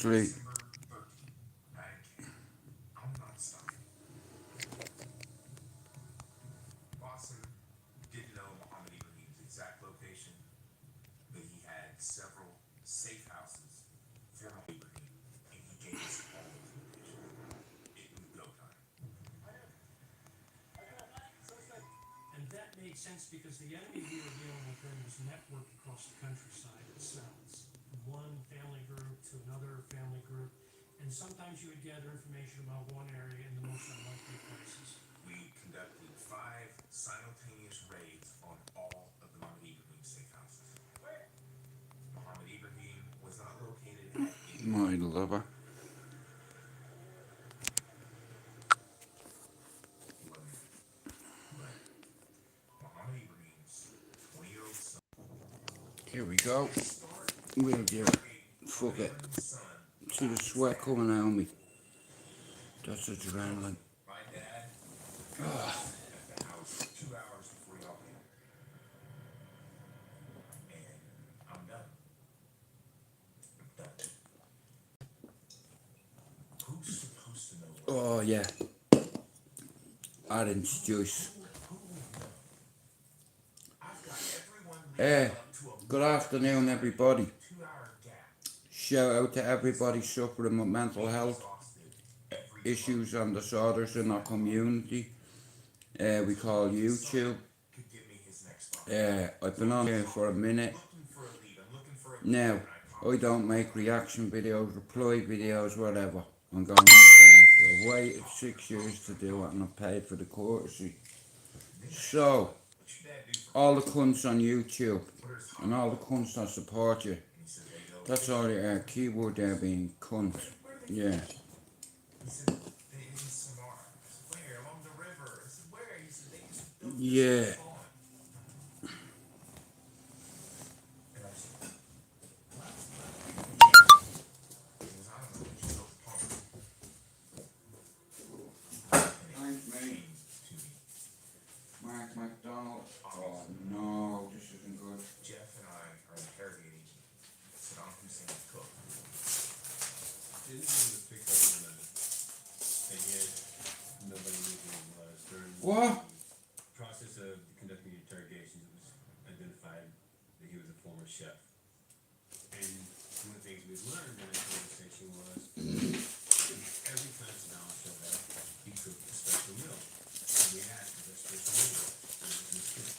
Honestly. And that made sense because the enemy we were dealing with then was networked across the countryside in cells, from one family group to another family group, and sometimes you would gather information about one area in the most unlikely places. My lover. Here we go. We'll do it. Fuck it. See the sweat coming out of me. That's adrenaline. Ah. Oh yeah. Orange juice. Good afternoon everybody. Shout out to everybody suffering with mental health issues and disorders in our community. We call YouTube. I've been on here for a minute. Now, I don't make reaction videos, reply videos, whatever. I'm going to start. I've waited 6 years to do it and I've paid for the courtesy. So, all the cunts on YouTube and all the cunts that support you, that's all the keyword there being cunt. Yeah. Yeah. Thanks, mate. Mark McDonald. Oh no, this isn't good. What? Process of conducting interrogations, it was identified that he was a former chef. And one of the things we learned in that conversation was every time Saddam showed up, he cooked a special meal. And we asked for that special meal. And it was mistake.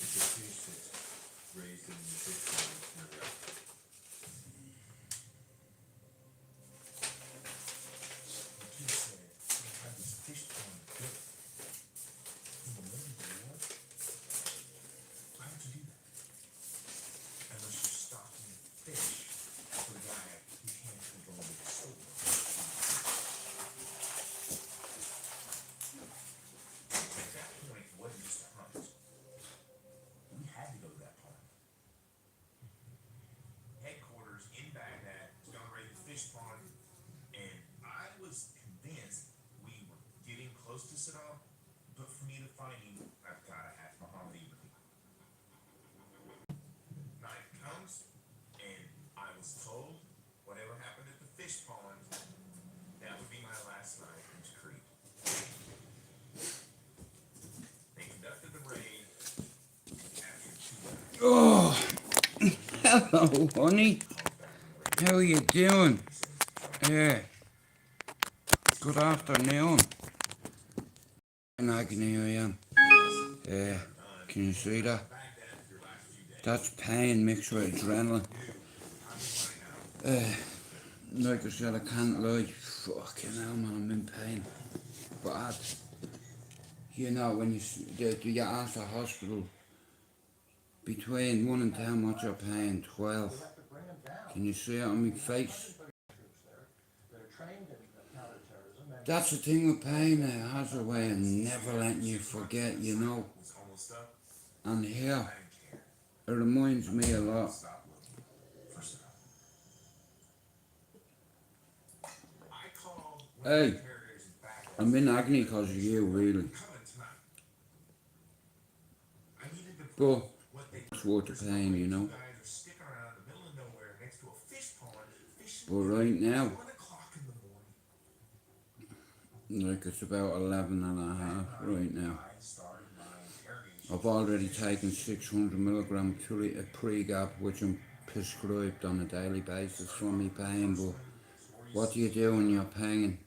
It's a fish that's raised in the fish pond in Iraq. Oh, hello, honey. How are you doing? Yeah. Good afternoon. In agony I am. Yeah. Can you see that? That's pain mixed with adrenaline. Like I said, I can't lie. Fucking hell, man, I'm in pain. Bad. You know, when you get out of hospital, between 1 and 10, what's your pain? 12. Can you see it on my face? That's the thing with pain, it has a way of never letting you forget, you know. And here, it reminds me a lot. Hey, I'm in agony because of you, really. But it's worth the pain, you know. Guys are sticking around in the middle of nowhere next to a fish pond, fishing But right now, 1 o'clock in the morning. like it's about 11 and a half right now. I started my interrogation. I've already taken 600 milligram pre-gap, which I'm prescribed on a daily basis for me pain. But what do you do when you're paying?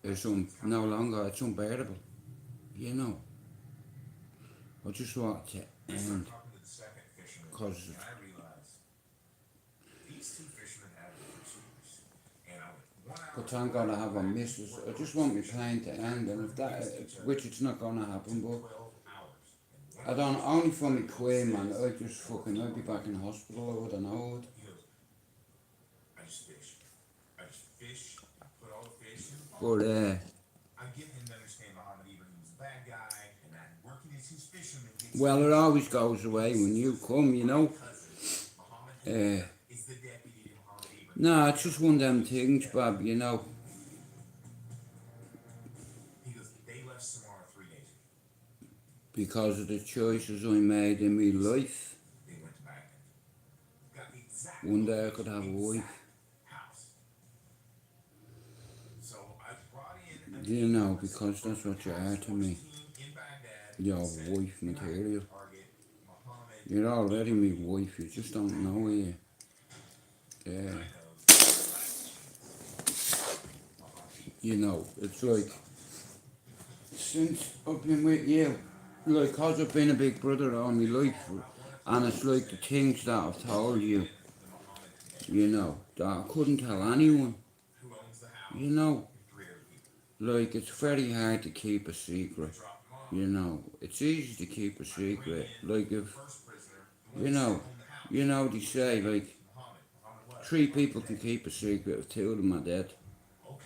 It's no longer, it's unbearable, you know. I just want to end, Talking to the second fisherman, because and I realized these two fishermen had pursuits, and I went 1 hour. but I'm gonna have a missus. I just want my pain to end, and if that, which it's not gonna happen, but 12 hours. I don't, only for me queen, man. I'd be back in hospital, I would've known. He goes, I just fish. I just fish, put all the fish in the pond. But I get him to understand Muhammad Ibrahim was a bad guy, and that working as his fisherman gets well, it always goes away when you come, you know. Muhammad is the deputy to Muhammad Ibrahim. Nah, it's just one of them things, Bob, you know. He goes, they left Samara 3 days ago. Because of the choices I made in my life. They went to Baghdad. Got the exact One day I could have a wife. house. So I brought in a You know, because that's what you are to me. team in Baghdad. You're said, wife material. Target Muhammad. You're already my wife, you just don't know it. Yeah. You know, it's like, since I've been with you, like, cause I've been a big brother all my life, and it's like the things that I've told you, you know, that I couldn't tell anyone, Who owns the house? you know, 3 other people. like, it's very hard to keep a secret, Drop them off. you know, it's easy to keep a secret, like, if, First prisoner. you know, they say, like, Muhammad. Muhammad what? 3 people can keep a secret if 2 of them are dead. Okay.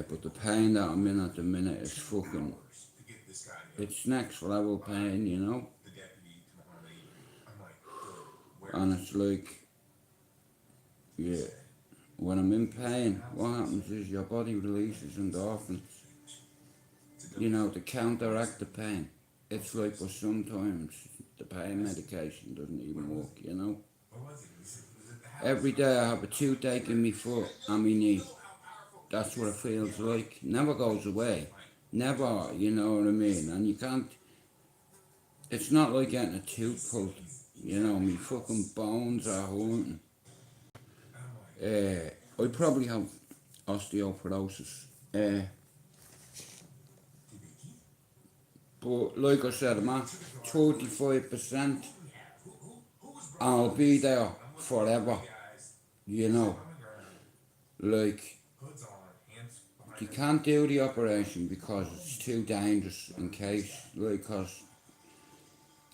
But the pain that I'm in at the minute is fucking, To get this guy to go. it's next level pain, you know, The deputy to Muhammad Ibrahim. I'm like, good. Where and it's like, yeah, when I'm in pain, what happens is your body releases endorphins, you know, to counteract the pain. It's like, but sometimes the pain medication doesn't even work, you know. where was it? He said, it was at the house. Every day I have a toothache in my foot and my knee. That's what it feels like. Never goes away. Never, you know what I mean? And you can't, it's not like getting a tooth pulled. You know, my fucking bones are hurting. I probably have osteoporosis. But like I said, I'm at 35%. And I'll be there forever. You know, like, Hoods on, hands behind you can't do the operation because it's too dangerous in case, like, cause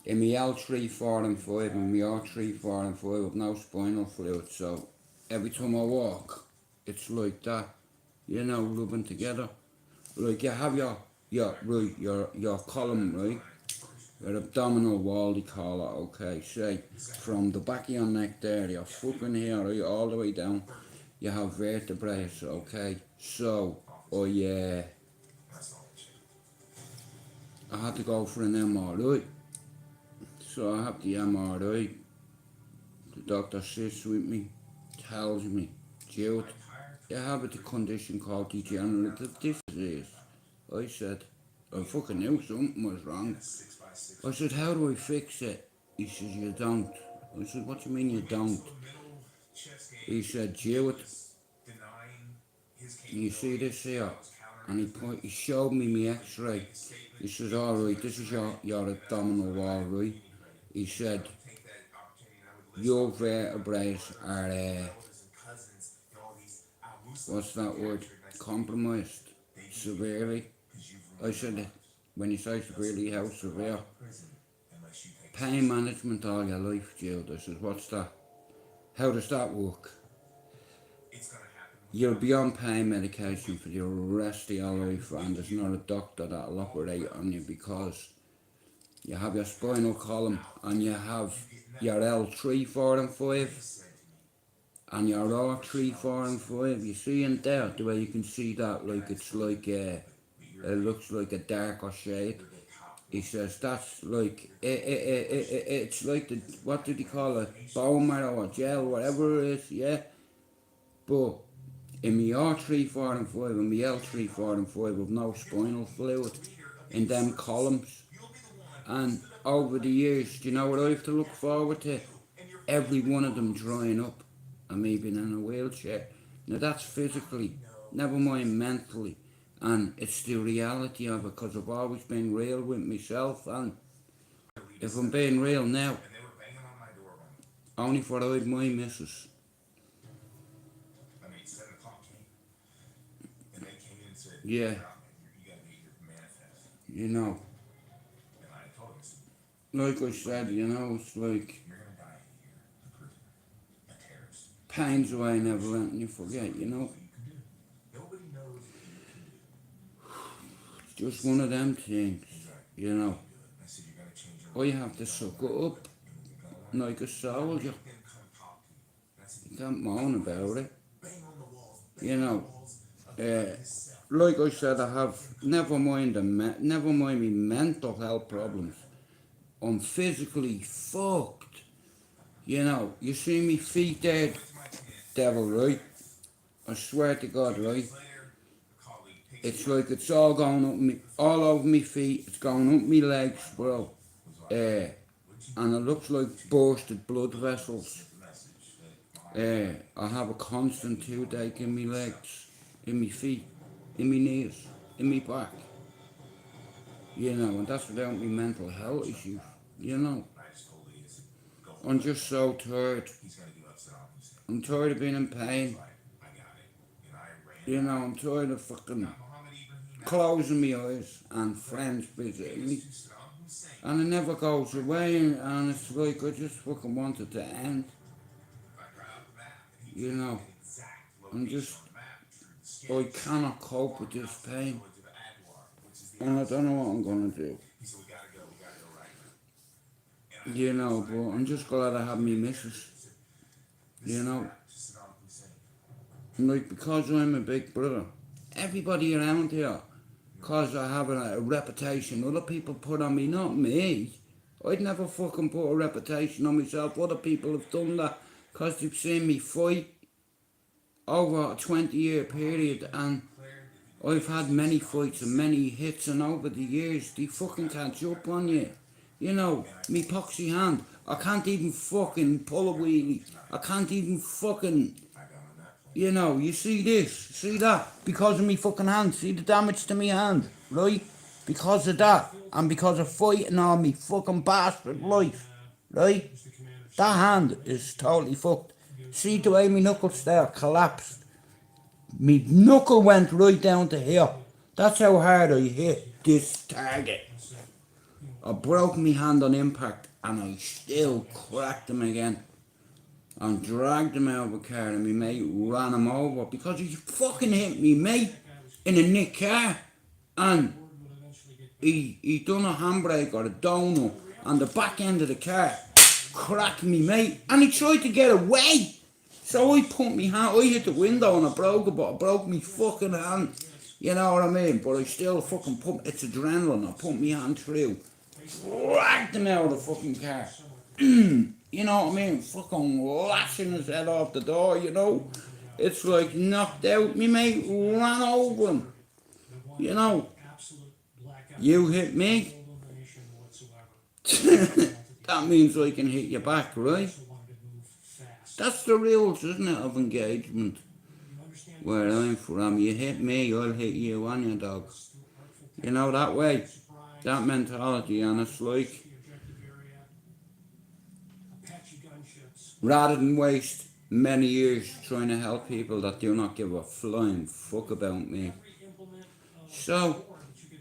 in my L3, 4 and 5 and my R3, 4 and 5 with no spinal fluid, so every time I walk, it's like that, you know, rubbing together. Like you have your column, right? Your abdominal wall, they call it, okay, say, from the back of your neck there, your fucking here, right, all the way down, you have vertebrae, okay, so, I had to go for an MRI, so I have the MRI, the doctor sits with me, tells me, Jude, you have a condition called degenerative disc disease. I said, I fucking knew something was wrong. I said, how do I fix it? He says, you don't. I said, what do you mean you don't? He said, Jude, you see this here? And he showed me my x-ray. He says, alright, this is your abdominal wall, right? He said, your vertebrae are, what's that word? Compromised severely. I said, when you say severely, how severe? Pain management all your life, Jude. I said, what's that? How does that work? You'll be on pain medication for the rest of your life, and there's not a doctor that'll operate on you because you have your spinal column and you have your L3, 4 and 5 and your R3, 4 and 5. You see in there, the way you can see that, like it's like it looks like a darker shade. He says that's like it's like the what did he call it? Bone marrow or gel, whatever it is, yeah. But in my R3, 4 and 5 and my L3, 4 and 5 with no spinal fluid in them columns. And over the years, do you know what I have to look forward to? Every one of them drying up and me being in a wheelchair. Now that's physically, never mind mentally. And it's the reality of it because I've always been real with myself. And if I'm being real now, And they were banging on my door when, only for I had my missus. 7 o'clock came. And they came in and said, Yeah. "Rob, you gotta get your manifest." You know, And I told him, I said, like I said, you know, it's like "You're gonna die here, a prisoner, a terrorist. pain's away, never letting you forget, you know. What you can do. Nobody knows what you can do." It's just one of them things, He's like, you know. "Do it." I said, "You're gonna change your I have to suck it up And we can go on. like a soldier. Then come talk to you." And I said, You can't moan about it. "Bang on the walls. You know, like I said, I have never mind never mind me mental health problems. I'm physically fucked. You know, you see me feet there, devil, right? I swear to God, right? Later, a colleague picks It's like it's all going up me, all over me feet. It's going up me legs, bro. And it looks like bursted blood vessels. the message that I have a constant toothache in my legs, in my feet, in my knees, in my back. You know, and that's without me mental health issues. You know, I just told Lee, I said, "Go for I'm it." just so tired. He's gonna give up Saddam Hussein. I'm tired of being in pain. Like, I got it. And I ran. You know, I'm tired of fucking Mohammed Ibrahim closing my eyes and friends visiting me. to Saddam Hussein. And it never goes away, and it's like I just fucking want it to end. I grabbed the map, and he You know, exact I'm location just, on the map through the I cannot cope with this pain. to the Adwar, which is the And I don't know what I'm gonna do. He said, we gotta go right now. And You know, but I'm just glad I have me missus. You know, to Saddam Hussein. like because I'm a big brother, everybody around here, cause I have a reputation other people put on me, not me. I'd never fucking put a reputation on myself. Other people have done that cause they've seen me fight over a 20-year period, and I've had many fights and many hits, and over the years they fucking catch up on you. You know, me poxy hand, I can't even fucking pull a wheelie. I can't even fucking, I got on that plane. you know, you see this, see that, because of me fucking hand, see the damage to me hand, right? Because of that, and because of fighting all me fucking bastard life, right? That hand is totally fucked. See the way me knuckles there collapsed. Me knuckle went right down to here. That's how hard I hit this target. I broke me hand on impact and I still cracked him again. And dragged him out of the car and me mate ran him over because he fucking hit me mate in a nick car. And he done a handbrake or a donut on the back end of the car, cracked me mate, and he tried to get away. So I put me hand, I hit the window and I broke it, but I broke me fucking hand. You know what I mean? But I still fucking put, it's adrenaline, I put me hand through, dragged him out of the fucking car. You know what I mean? Fucking lashing his head off the door, you know? It's like knocked out, me mate ran over him. You know? You hit me. That means I can hit you back, right? That's the rules, isn't it, of engagement? Where I'm from, you hit me, I'll hit you on your dog. You know, that way, that mentality, and it's like, rather than waste many years trying to help people that do not give a flying fuck about me. So,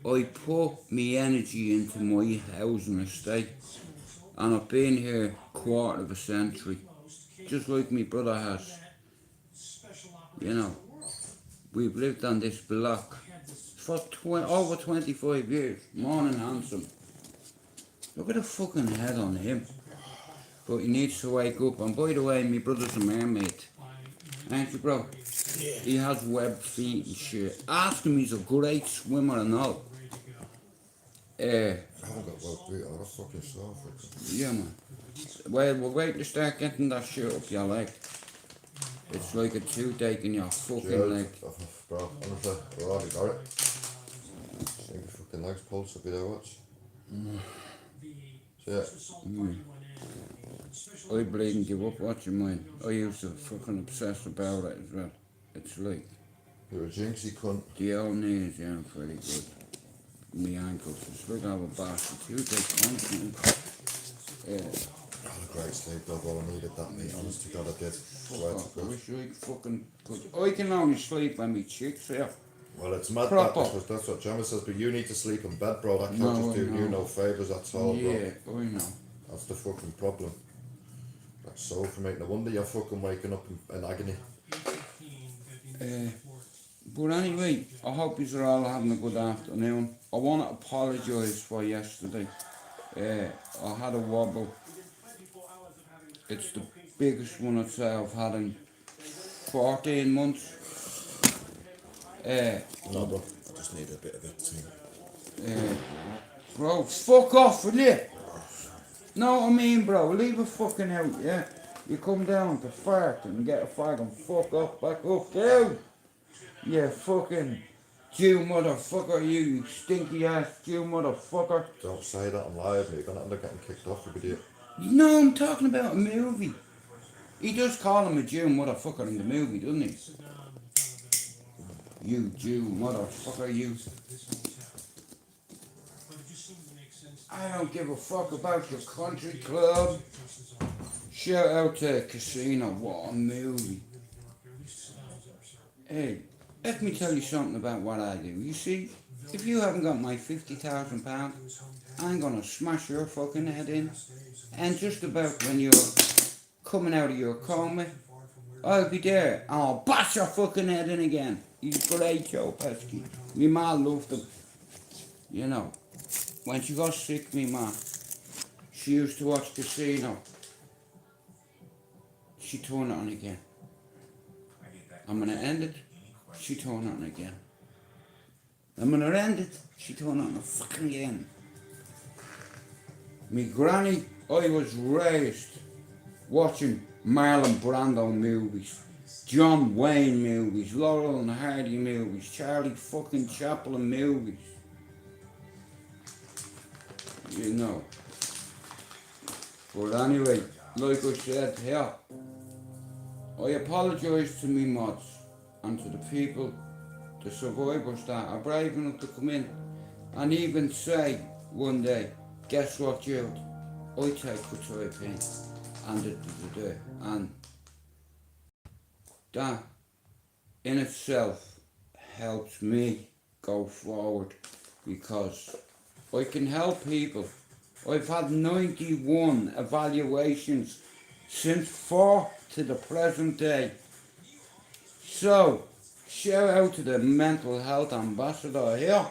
I put my energy into my housing estate, and I've been here a quarter of a century, just like my brother has. You know, we've lived on this block for over 25 years, morning handsome. Look at the fucking head on him. But he needs to wake up, and by the way, my brother's a mermaid. Ain't you, bro? He has webbed feet and shit. Ask him, he's a great swimmer and all. Uh, I haven't got well beat on a fucking sore for it. yeah, man. Well, we're waiting to start getting that shit up your leg. It's like a toothache in your fucking Dude, leg. bro, honestly, I've already got it. See my fucking legs pulse a bit of watch. So yeah, I bleeding give up watching mine. I used to fucking obsess about it as well. It's like you're a jinxie cunt. the old knees, yeah, pretty good. Me ankles, it's like I have a bastard toothache constantly. Yeah. I had a great sleep dog, all I needed that mate, honest to God I did. Swear to I God. wish I fucking could. I can only sleep when my cheeks here. Well, it's mad Proper. that's what Gemma says, but you need to sleep in bed, bro. That couch No, is doing I you know. no favours at all, bro. Yeah, I know. That's the fucking problem. That's so for mate. No wonder you're fucking waking up in agony. But anyway, I hope you're all having a good afternoon. I want to apologise for yesterday. I had a wobble. It's the biggest one I'd say I've had in 14 months. No, bro. I just need a bit of it too. Bro, fuck off with it. Know what I mean, bro? Leave it fucking out, yeah? You come down to fart and get a fag and fuck off back up down. Yeah, fucking Jew motherfucker, you stinky ass Jew motherfucker. Don't say that on live, mate. You're gonna end up getting kicked off, you idiot. No, I'm talking about a movie. He does call him a Jew motherfucker in the movie, doesn't he? You Jew motherfucker, you. I don't give a fuck about your country club. Shout out to Casino, what a movie. Hey, let me tell you something about what I do. You see, if you haven't got my £50,000, I'm gonna smash your fucking head in. And just about when you're coming out of your coma, I'll be there and I'll bash your fucking head in again. He's great, Joe Pesky. Me ma loved him. You know, when she got sick, me ma, she used to watch Casino. She turned it on again. I'm gonna end it. She turned it on again. I'm gonna end it. She turned it on fucking again. Me granny, I was raised watching Marlon Brando movies, John Wayne movies, Laurel and Hardy movies, Charlie fucking Chaplin movies. You know. But anyway, like I said here, I apologise to me mods and to the people, the survivors that are brave enough to come in and even say one day, guess what, Jude? I take quetiapine and that in itself helps me go forward because I can help people. I've had 91 evaluations since 4 to the present day. So, shout out to the mental health ambassador here.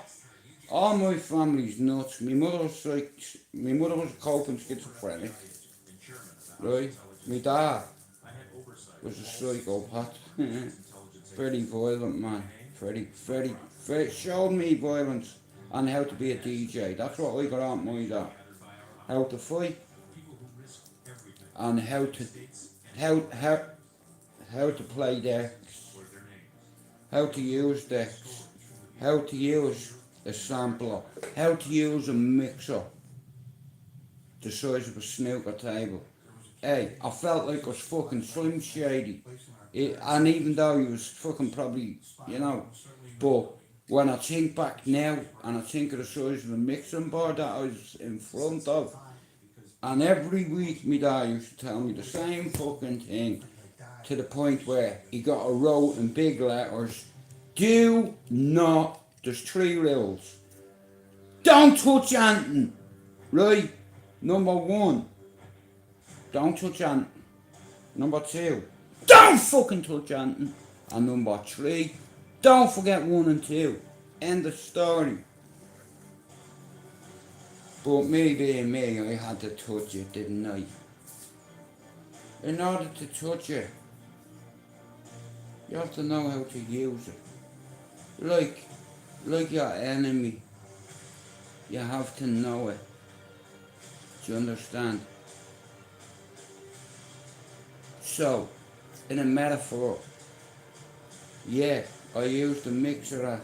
All my family's nuts. My mother was a coping schizophrenic. Right? My dad was a psychopath. Very violent man. Very showed me violence and how to be a DJ. That's what I got out my dad. How to fight and how to play decks, how to use decks, how to use a sampler, how to use a mixer the size of a snooker table. Hey, I felt like I was fucking Slim Shady. And even though he was fucking probably, you know, but when I think back now and I think of the size of the mixing board that I was in front of, and every week my dad used to tell me the same fucking thing to the point where he got a wrote in big letters, do not, there's 3 rules. Don't touch anything, right? Number 1, don't touch anything. Number 2, don't fucking touch anything. And number 3, don't forget 1 and 2. End of story. But me being me, I had to touch it, didn't I? In order to touch it, you have to know how to use it. Like your enemy. You have to know it. Do you understand? So, in a metaphor, yeah, I used a mixer at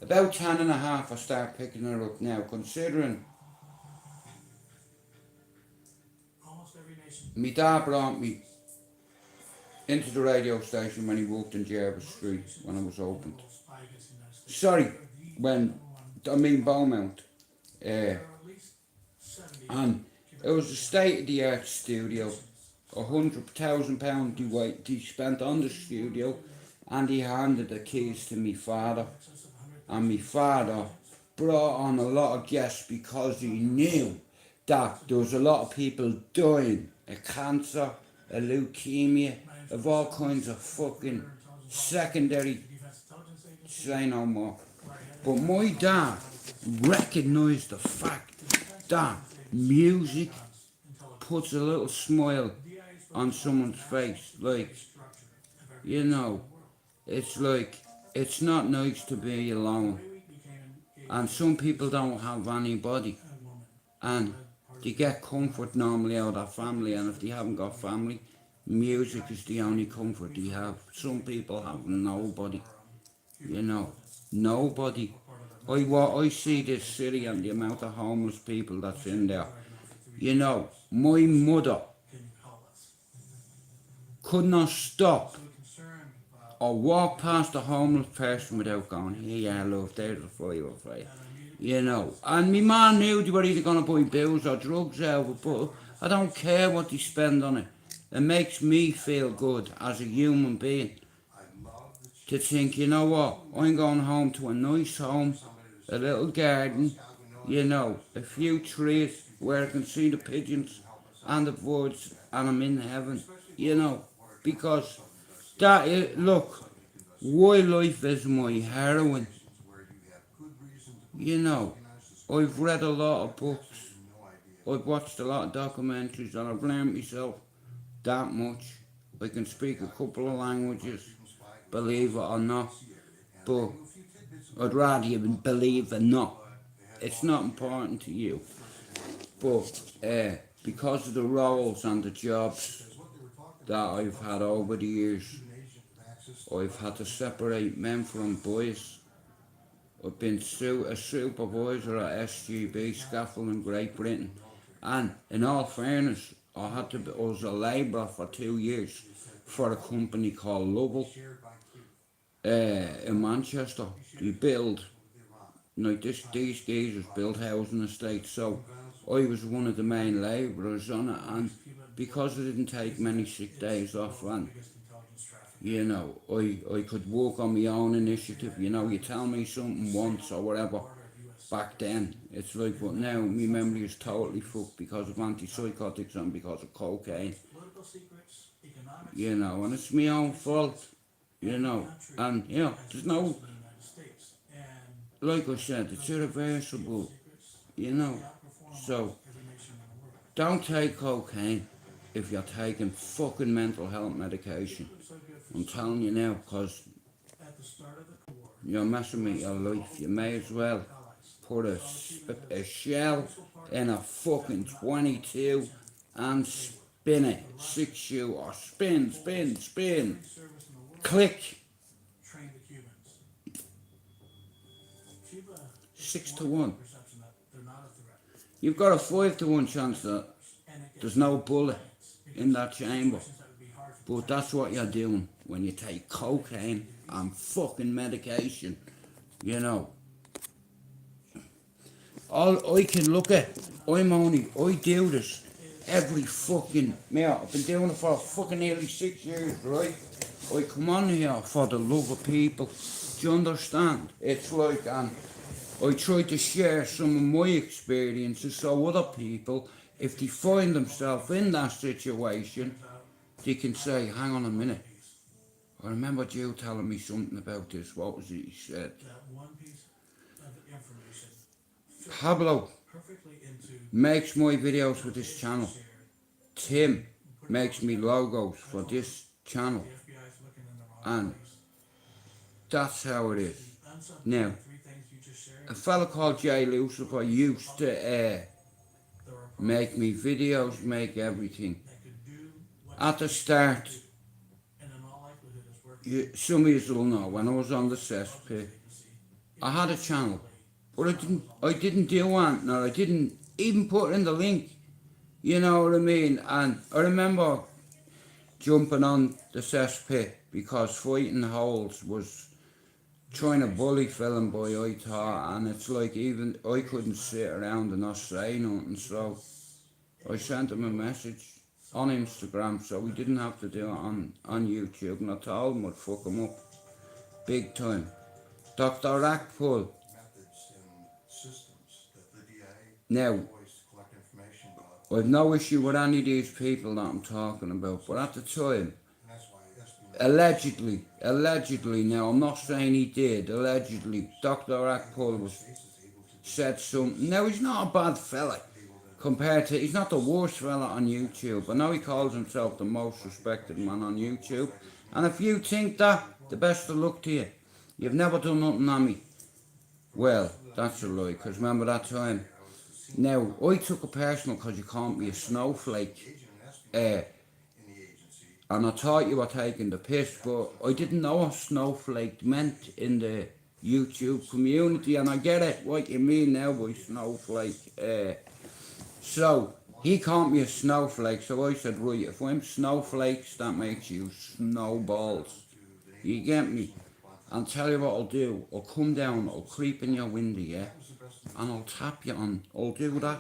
about 10.5. I start picking her up now, considering my dad brought me into the radio station when he worked in Jervis Street when it was opened. Sorry, Beaumont. And it was a state-of-the-art studio. £100,000 he spent on the studio, and he handed the keys to my father. And my father brought on a lot of guests because he knew that there was a lot of people dying of cancer, of leukemia, of all kinds of fucking secondary, say no more. But my dad recognised the fact that music puts a little smile on someone's face. Like, you know, it's like, it's not nice to be alone. And some people don't have anybody. And they get comfort normally out of family. And if they haven't got family, music is the only comfort they have. Some people have nobody. You know, nobody. I see this city and the amount of homeless people that's in there. You know, my mother could not stop or walk past a homeless person without going, hey, yeah, love, there's a fiver for you. You know, and my man knew they were either going to buy bills or drugs out of it, but I don't care what they spend on it. It makes me feel good as a human being to think, you know what, I'm going home to a nice home, a little garden, you know, a few trees where I can see the pigeons and the birds, and I'm in heaven, you know, because that is, look, wildlife is my heroine. You know, I've read a lot of books, I've watched a lot of documentaries, and I've learned myself that much. I can speak a couple of languages, believe it or not, but I'd rather you believe than not. It's not important to you, but because of the roles and the jobs that I've had over the years, I've had to separate men from boys. I've been a supervisor at SGB Scaffold in Great Britain, and in all fairness, I was a labourer for 2 years for a company called Lovell in Manchester. They build, like these geezers build housing estates, so I was one of the main labourers on it, and because I didn't take many sick days off, and you know, I could work on my own initiative. You know, you tell me something once or whatever, back then, it's like, but now my memory is totally fucked because of antipsychotics and because of cocaine. You know, and it's my own fault, you know, and, you know, there's no, like I said, it's irreversible, you know, so don't take cocaine if you're taking fucking mental health medication. I'm telling you now, because you're messing with your life. You may as well put a shell in a fucking 22 and spin it. 6 or spin. Click. 6 to 1. You've got a 5 to 1 chance that there's no bullet in that chamber. But that's what you're doing when you take cocaine and fucking medication, you know. All I can look at, I do this every fucking, I've been doing it for fucking nearly 6 years, right? I come on here for the love of people, do you understand? It's like, I try to share some of my experiences so other people, if they find themselves in that situation, they can say, hang on a minute, I remember you telling me something about this. What was it you said? Pablo makes my videos for this channel. Tim makes me logos for this channel. And that's how it is. Now, a fella called Jay Lucifer used to make me videos, make everything. At the start, some of you will know, when I was on the cesspit, I had a channel, but I didn't do anything, or I didn't even put in the link. You know what I mean? And I remember jumping on the cesspit because Fighting Holes was trying to bully Film Boy, I thought, and it's like even I couldn't sit around and not say nothing, so I sent him a message on Instagram, so we didn't have to do it on YouTube, and I told him I'd fuck him up big time. Dr. Rackpool. Now, I've no issue with any of these people that I'm talking about, but at the time, allegedly, now I'm not saying he did, allegedly, Dr. Rackpool said something. Now, he's not a bad fella compared to, he's not the worst fella on YouTube. I know he calls himself the most respected man on YouTube, and if you think that, the best of luck to you. You've never done nothing on me. Well, that's a lie, because remember that time? Now, I took it personal because you called me a snowflake. And I thought you were taking the piss, but I didn't know what snowflake meant in the YouTube community, and I get it, what you mean now by snowflake. So, he called me a snowflake, so I said, right, if I'm snowflakes, that makes you snowballs. You get me? And tell you what I'll do, I'll come down, I'll creep in your window, yeah? And I'll tap you on, I'll do that.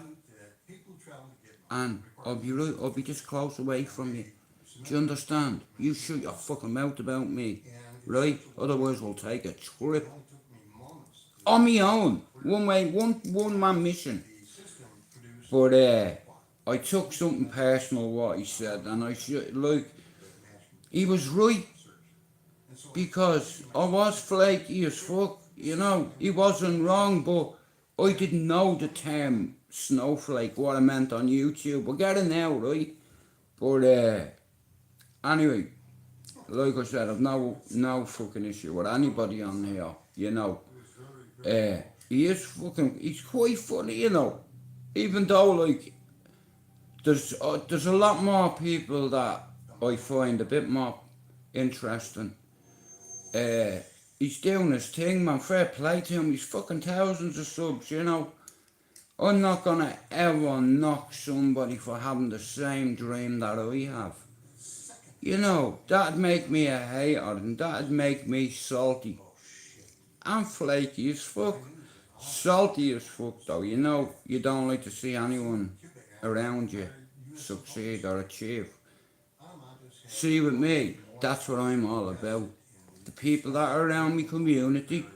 And I'll be just close away from you. Do you understand? You shut your fucking mouth about me, right? Otherwise we'll take a trip. On me own. One man mission. But I took something personal what he said, and I should, like, he was right. Because I was flaky as fuck, you know, he wasn't wrong, but I didn't know the term snowflake, what I meant on YouTube. I get it now, right? But anyway, like I said, I've no fucking issue with anybody on here, you know. He's quite funny, you know. Even though, like, there's a lot more people that I find a bit more interesting. He's doing his thing, man. Fair play to him. He's fucking thousands of subs, you know. I'm not gonna ever knock somebody for having the same dream that I have. You know, that'd make me a hater, and that'd make me salty. I'm flaky as fuck. Salty as fuck, though. You know, you don't like to see anyone around you succeed or achieve. See, with me, that's what I'm all about. The people that are around me community,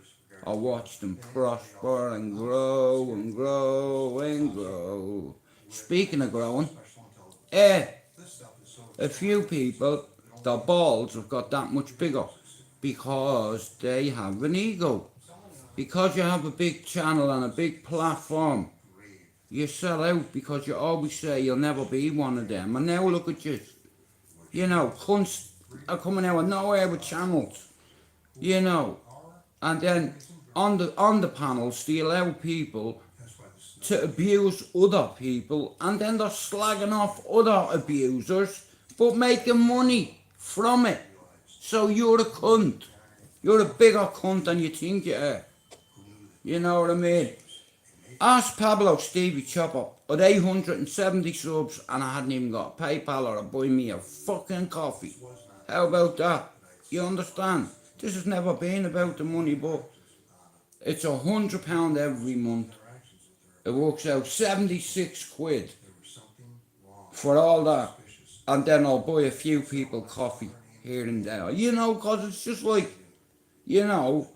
I watch them prosper and grow and grow and grow. Speaking of growing, a few people, their balls have got that much bigger because they have an ego. Because you have a big channel and a big platform, you sell out because you always say you'll never be one of them. And now look at you. You know, cunts are coming out of nowhere with channels. You know, and then on the panels they allow people to abuse other people, and then they're slagging off other abusers but making money from it. So you're a cunt. You're a bigger cunt than you think you are. You know what I mean? Ask Pablo Stevie Chopper at 870 subs and I hadn't even got a PayPal or a buy me a fucking coffee. How about that? You understand? This has never been about the money, but it's £100 every month. It works out 76 quid for all that. And then I'll buy a few people coffee here and there. You know, because it's just like, you know,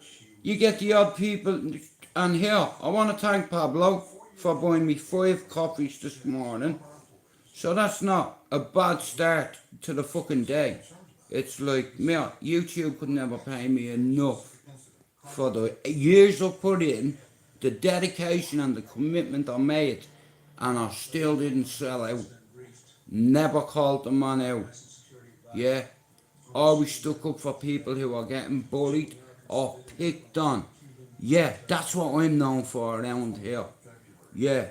you get the odd people. And here, I want to thank Pablo for buying me 5 coffees this morning. So that's not a bad start to the fucking day. It's like, man, YouTube could never pay me enough for the years I put in, the dedication and the commitment I made, and I still didn't sell out. Never called the man out. Yeah, always stuck up for people who are getting bullied or picked on. Yeah, that's what I'm known for around here. Yeah.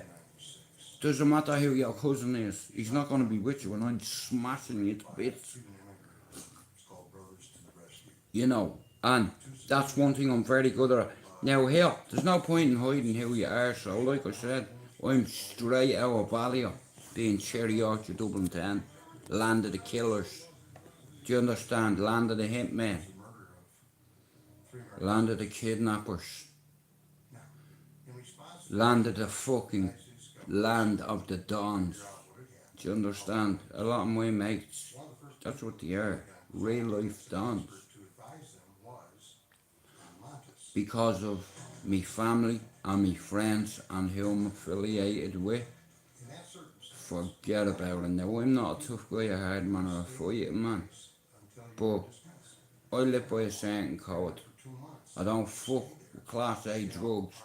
Doesn't matter who your cousin is. He's not going to be with you when I'm smashing you to bits. You know, and that's one thing I'm very good at. Now here, there's no point in hiding who you are, so like I said, I'm straight out of Balliol, being Cherry Orchard, Dublin 10, land of the killers. Do you understand? Land of the hitmen, land of the kidnappers, land of the fucking, land of the dons. Do you understand? A lot of my mates, that's what they are, real life dons. Because of me family and me friends and who I'm affiliated with, forget about it. Now, I'm not a tough guy, a hard man, or a fighting man, but I live by a certain code. I don't fuck with Class A drugs.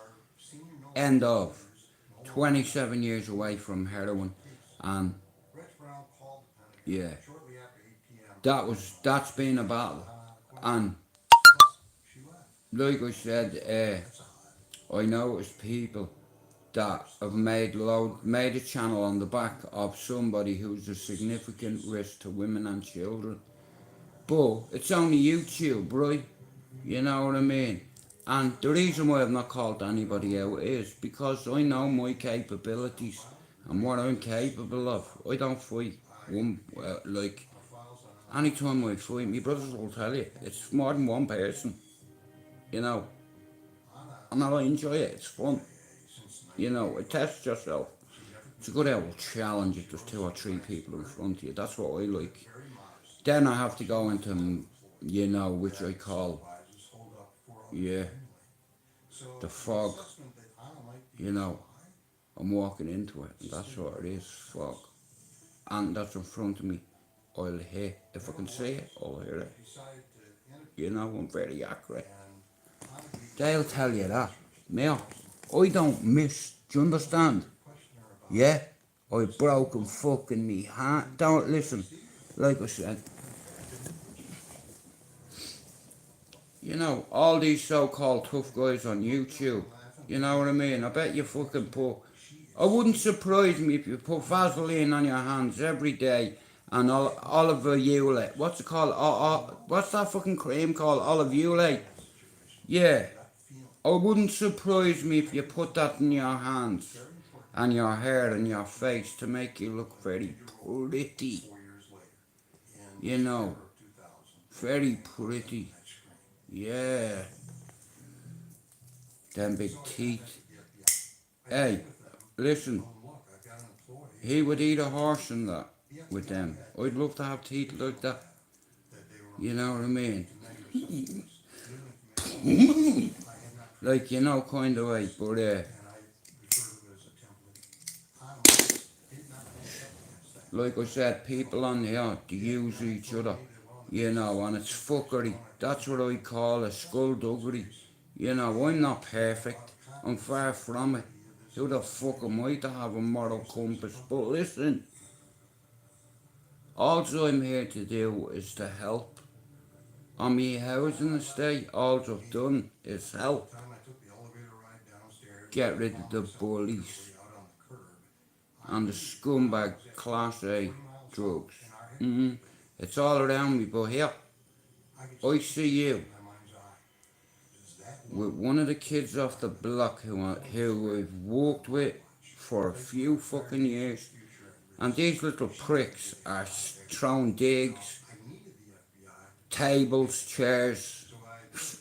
End of. 27 years away from heroin, and yeah, that's been a battle. And like I said, I noticed people that have made a channel on the back of somebody who's a significant risk to women and children. But it's only YouTube, right? You know what I mean? And the reason why I've not called anybody out is because I know my capabilities and what I'm capable of. I don't fight like anytime I fight, my brothers will tell you it's more than one person. You know, and I enjoy it. It's fun. You know, it tests yourself. It's a good old challenge if there's 2 or 3 people in front of you. That's what I like. Then I have to go into, you know, which I call, yeah, the fog. You know, I'm walking into it, and that's what it is, fog. And that's in front of me. I'll hear. If I can see it, I'll hear it. You know, I'm very accurate. They'll tell you that. Now, I don't miss. Do you understand? Yeah? I've broken fucking me heart. Don't listen. Like I said. You know, all these so-called tough guys on YouTube. You know what I mean? I bet you fucking put... I wouldn't surprise me if you put Vaseline on your hands every day and Oliver Uley. What's it called? What's that fucking cream called? Olive Uley. Yeah. I wouldn't surprise me if you put that in your hands and your hair and your face to make you look very pretty. You know, very pretty. Yeah. Them big teeth. Hey, listen. He would eat a horse and that with them. I'd love to have teeth like that. You know what I mean? Like, you know, kind of way, but like I said, people on here, they use each other, you know, and it's fuckery. That's what I call a skullduggery. You know, I'm not perfect. I'm far from it. Who the fuck am I to have a moral compass? But listen, all I'm here to do is to help. On my housing estate, all I've done is help. Get rid of the bullies and the scumbag Class A drugs. It's all around me, but here, I see you with one of the kids off the block who I've walked with for a few fucking years, and these little pricks are throwing digs, tables, chairs,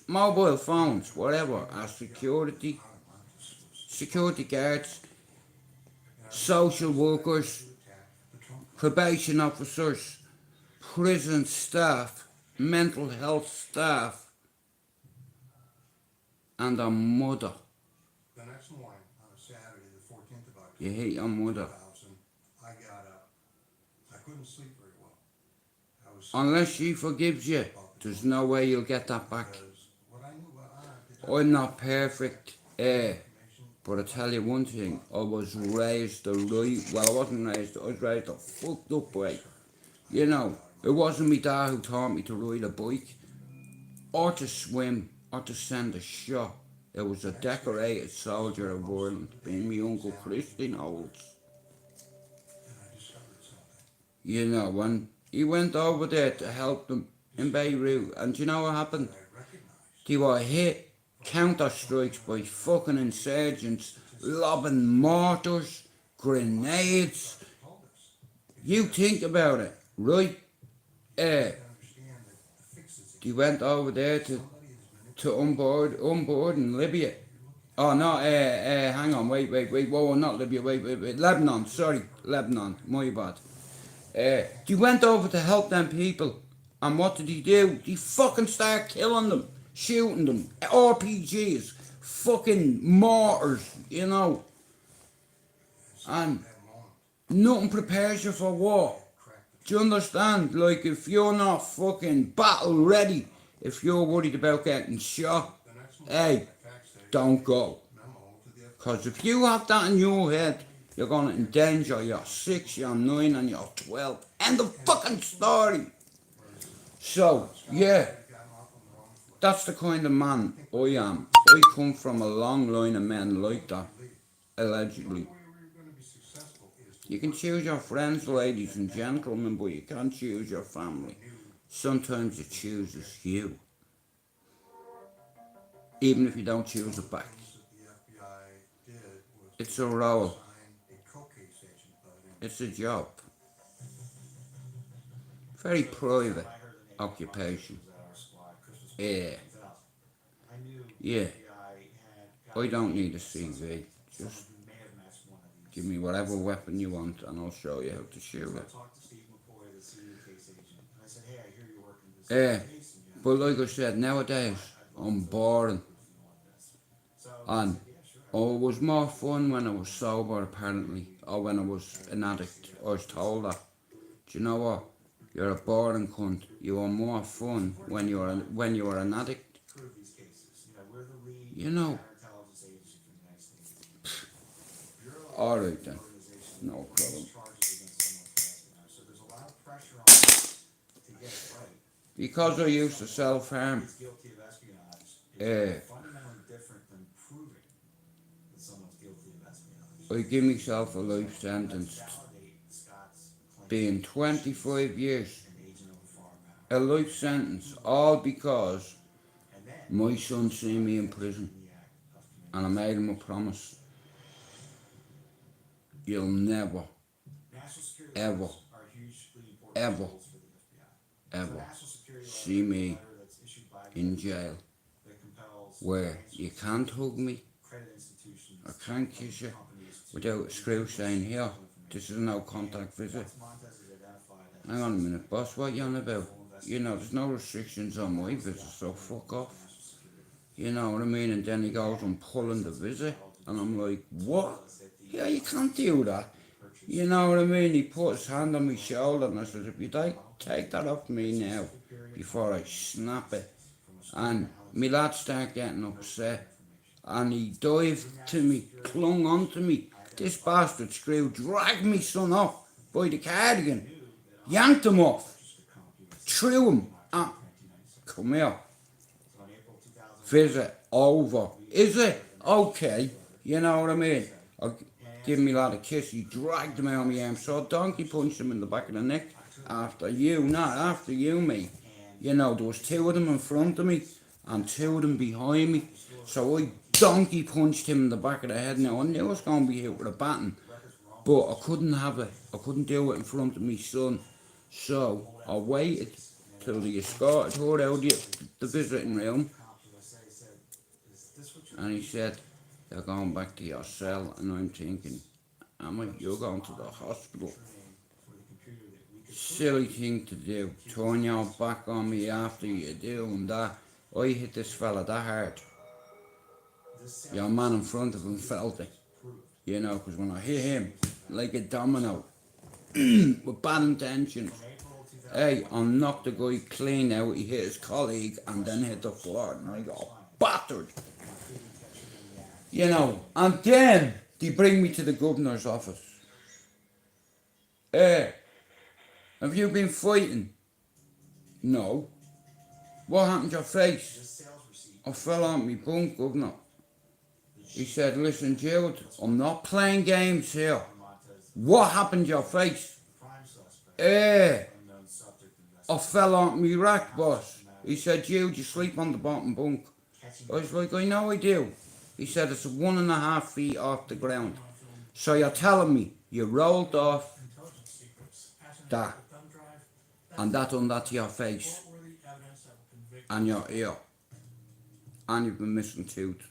mobile phones, whatever, as security guards, social workers, probation officers, prison staff, mental health staff, and a mother. The next morning, on a Saturday, the 14th of October, You hate your mother. I got up. I couldn't sleep very well. I was Unless she forgives you, there's no way you'll get that back. because what I knew about Anna, I'm not perfect, but I tell you one thing, I was raised the right, well I wasn't raised, I was raised the fucked up way. You know, it wasn't me dad who taught me to ride a bike, or to swim, or to send a shot. There was a decorated soldier of Ireland, being my Uncle Christy Knowles. And I discovered something You know, and he went over there to help them in Beirut. And do you know what happened? that I recognized. They were hit counter strikes by fucking insurgents, lobbing mortars, grenades. Told us. You think about it, right? You understand that the fix is They went over there somebody is to onboard in Libya. Oh no, hang on, wait, whoa, not Libya, wait, Lebanon, sorry, Lebanon, my bad. They went over to help them people, and what did he do? They fucking start killing them, shooting them, RPGs, fucking mortars, you know. And that moment. nothing prepares you for war. Cracked Do you understand? Like, if you're not fucking battle ready, if you're worried about getting shot, the next hey, morning, the fax station don't go. memo to the FBI. Because if you have that in your head, you're going to endanger your 6, your 9, and your 12. End of fucking story. So, yeah, Gotten off on the wrong foot. that's the kind of man I am. I come from a long line of men like that, allegedly. The only way we're going to be successful is to You can choose your friends, ladies and gentlemen, but you can't choose your family. Sometimes it chooses you. Even if you don't choose it back. things that the FBI did was It's to a role. assign a co-case agent by the name It's a job. Very private occupation. Yeah. Yeah. I don't need a CV. Just give me whatever weapon you want and I'll show you how to shoot it. Yeah. But like I said, nowadays I'm boring. And it was more fun when I was sober apparently, or when I was an addict. I was told that. Do you know what? You're a boring cunt. You are more fun when you're an addict. You know. Alright then. No problem. Because I used to self-harm, I give myself a life sentence, being 25 years. A life sentence, all because my son seen me in prison and I made him a promise. You'll never, ever, ever, ever see me in jail where you can't hug me or can't kiss you without a screw saying, here, this is a no contact visit. Hang on a minute, boss, what you on about? You know, there's no restrictions on my visit, so fuck off. You know what I mean? And then he goes and pulling the visit, and I'm like, what? Yeah, you can't do that. You know what I mean? He put his hand on my shoulder, and I said, if you take that off me now, before I snap it. And my lad started getting upset, and he dived to me, clung onto me. This bastard screw dragged me son off by the cardigan, yanked him off, threw him, and come here. Visit over. Is it? Okay. You know what I mean? I give me lad a kiss, he dragged him out of my arm, so I donkey punched him in the back of the neck. After you, not after you, mate. You know, there was 2 of them in front of me, and 2 of them behind me. So I donkey punched him in the back of the head. Now, I knew I was going to be hit with a baton, but I couldn't have it. I couldn't do it in front of my son. So I waited till they escorted her out the visiting room. And he said, they're going back to your cell. And I'm thinking, Emma, you're going to the hospital. Silly thing to do. Turn your back on me after you do and that. I hit this fella that hard. Your man in front of him felt it. You know, because when I hit him, like a domino, with bad intentions, hey, I knocked the guy clean out. He hit his colleague and then hit the floor. And I got battered. You know, and then they bring me to the governor's office. Have you been fighting? No. What happened to your face? I fell out my bunk, governor. He said, listen, Jude, I'm not playing games here. What happened to your face? I fell on me rack, boss. He said, Jude, you sleep on the bottom bunk. I was like, I know I do. He said, it's 1.5 feet off the ground. So you're telling me you rolled off that and that done that to your face and your ear and you've been missing tooth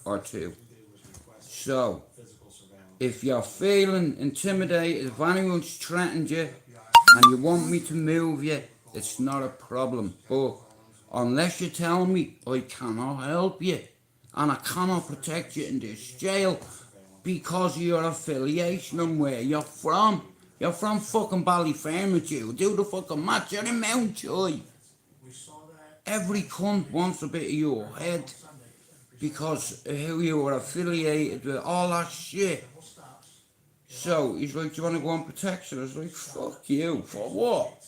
or two. So, if you're feeling intimidated, if anyone's threatened you and you want me to move you, it's not a problem. But unless you tell me, I cannot help you and I cannot protect you in this jail because of your affiliation and where you're from. You're from fucking Ballyfermot, you. Do the fucking match. You're in Mountjoy. Every cunt wants a bit of your head because of who you were affiliated with, all that shit. So he's like, do you want to go on protection? I was like, fuck you. For what?